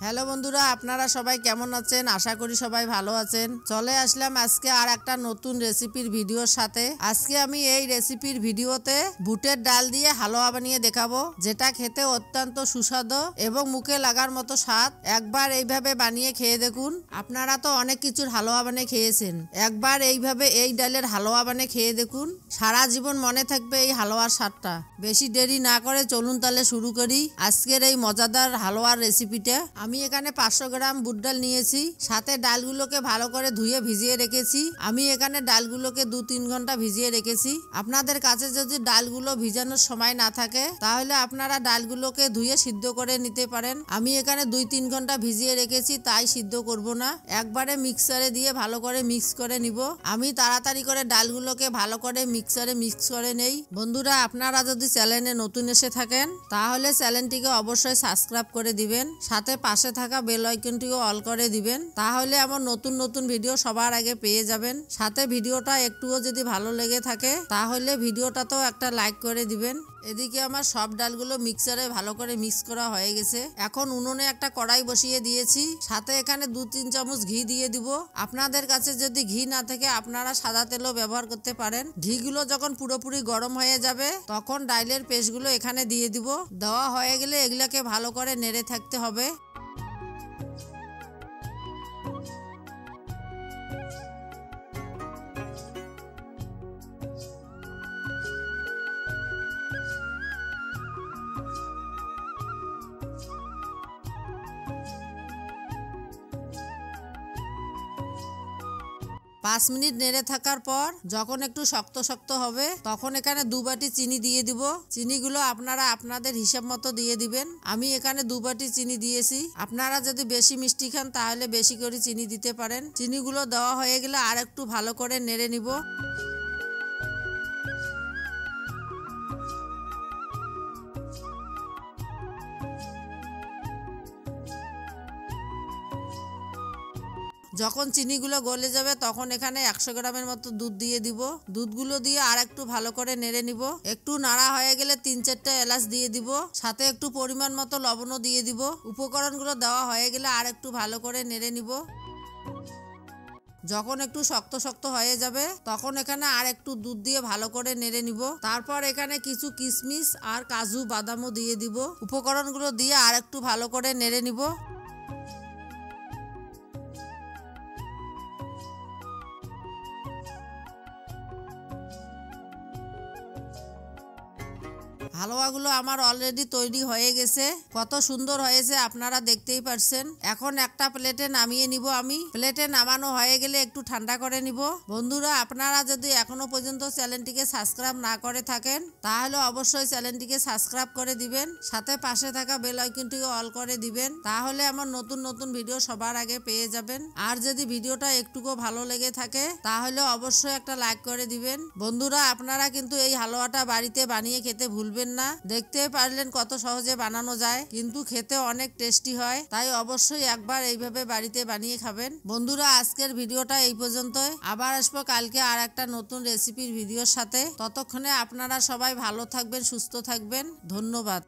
Hello বন্ধুরা, আপনারা সবাই কেমন আছেন? আশা করি সবাই ভালো আছেন। চলে আসলাম আজকে আর একটা নতুন রেসিপির ভিডিওর সাথে। আজকে আমি এই রেসিপির ভিডিওতে বুটের ডাল দিয়ে হালুয়া বানিয়ে দেখাবো, যেটা খেতে অত্যন্ত সুস্বাদু এবং মুখে লাগার মতো স্বাদ। একবার এইভাবে বানিয়ে খেয়ে দেখুন। আপনারা তো অনেক কিছুর হালুয়া বানিয়ে খেয়েছেন, একবার এইভাবে এই ডালের হালুয়া বানিয়ে খেয়ে দেখুন। সারা জীবন মনে থাকবে এই হালুয়ার স্বাদটা। বেশি দেরি না করে চলুন তাহলে শুরু করি আজকের এই মজাদার হালুয়ার রেসিপিটা। আমি এখানে 500 গ্রাম বুট ডাল নিয়েছি, সাথে ডালগুলোকে ভালো করে ধুয়ে ভিজিয়ে রেখেছি। আমি এখানে ডালগুলোকে 2-3 ঘন্টা ভিজিয়ে রেখেছি। আপনাদের কাছে যদি ডালগুলো ভিজানোর সময় না থাকে তাহলে আপনারা ডালগুলোকে ধুয়ে সিদ্ধ করে নিতে পারেন। আমি এখানে 2-3 ঘন্টা ভিজিয়ে রেখেছি, তাই সিদ্ধ করব না, একবারে মিক্সারে দিয়ে ভালো করে মিক্স করে নিব। আমি তাড়াতাড়ি করে ডালগুলোকে ভালো করে মিক্সারে মিক্স করে নেই। বন্ধুরা, আপনারা যদি চ্যানেলে নতুন এসে থাকেন তাহলে চ্যানেলটিকে অবশ্যই সাবস্ক্রাইব করে দিবেন, সাথে পাশে থাকা বেল আইকনটিও অল করে দিবেন, তাহলে আমার নতুন নতুন ভিডিও সবার আগে পেয়ে যাবেন। সাথে ভিডিওটা একটুও যদি ভালো লেগে থাকে তাহলে ভিডিওটাতেও একটা লাইক করে দিবেন। এদিকে আমার সব ডালগুলো মিক্সারে ভালো করে মিক্স করা হয়ে গেছে। এখন উনুনে একটা কড়াই বসিয়ে দিয়েছি, সাথে এখানে 2-3 চামচ ঘি দিয়ে দিব। আপনাদের কাছে যদি ঘি না থাকে আপনারা সাদা তেলও ব্যবহার করতে পারেন। ঘিগুলো যখন পুরোপুরি গরম হয়ে যাবে তখন ডালের পেস্টগুলো এখানে দিয়ে দিব। দেওয়া হয়ে গেলে এগুলোকে ভালো করে নেড়ে থাকতে হবে। পাঁচ মিনিট নেড়ে থাকার পর যখন একটু শক্ত শক্ত হবে তখন এখানে 2 বাটি চিনি দিয়ে দিব। চিনিগুলো আপনারা আপনাদের হিসাব মতো দিয়ে দিবেন। আমি এখানে 2 বাটি চিনি দিয়েছি। আপনারা যদি বেশি মিষ্টি খান তাহলে বেশি করে চিনি দিতে পারেন। চিনিগুলো দেওয়া হয়ে গেলে আর একটু ভালো করে নেড়ে নিব। যখন চিনিগুলো গলে যাবে তখন এখানে 100 গ্রামের মতো দুধ দিয়ে দিব। দুধগুলো দিয়ে আর একটু ভালো করে নেড়ে নিব। একটু নাড়া হয়ে গেলে 3-4টা এলাচ দিয়ে দিব, সাথে একটু পরিমাণ মতো লবণও দিয়ে দিব। উপকরণগুলো দেওয়া হয়ে গেলে আর একটু ভালো করে নেড়ে নিব। যখন একটু শক্ত শক্ত হয়ে যাবে তখন এখানে আর একটু দুধ দিয়ে ভালো করে নেড়ে নিব। তারপর এখানে কিছু কিশমিশ আর কাজু বাদামও দিয়ে দিব। উপকরণগুলো দিয়ে আর একটু ভালো করে নেড়ে নিব। হালুয়াগুলো আমার অলরেডি তৈরি হয়ে গেছে। কত সুন্দর হয়েছে আপনারা দেখতেই পারছেন। এখন একটা প্লেটে নামিয়ে নিব। আমি প্লেটে নামানো হয়ে গেলে একটু ঠান্ডা করে নিব। বন্ধুরা, আপনারা যদি এখনো পর্যন্ত চ্যানেলটিকে সাবস্ক্রাইব না করে থাকেন তাহলে অবশ্যই চ্যানেলটিকে সাবস্ক্রাইব করে দিবেন, সাথে পাশে থাকা বেল আইকনটিকে অল করে দিবেন, তাহলে আমার নতুন নতুন ভিডিও সবার আগে পেয়ে যাবেন। আর যদি ভিডিওটা একটুকু ভালো লেগে থাকে তাহলে অবশ্যই একটা লাইক করে দিবেন। বন্ধুরা, আপনারা কিন্তু এই হালুয়াটা বাড়িতে বানিয়ে খেতে ভুলবেন না। দেখতে পারলেন কত সহজে বানানো যায়, কিন্তু খেতে অনেক টেস্টি হয়। তাই অবশ্যই একবার এইভাবে বাড়িতে বানিয়ে খাবেন। বন্ধুরা, আজকের ভিডিওটা এই পর্যন্তই। আবার আসবো কালকে আর একটা নতুন রেসিপির ভিডিওর সাথে। ততক্ষণে আপনারা সবাই ভালো থাকবেন, সুস্থ থাকবেন। ধন্যবাদ।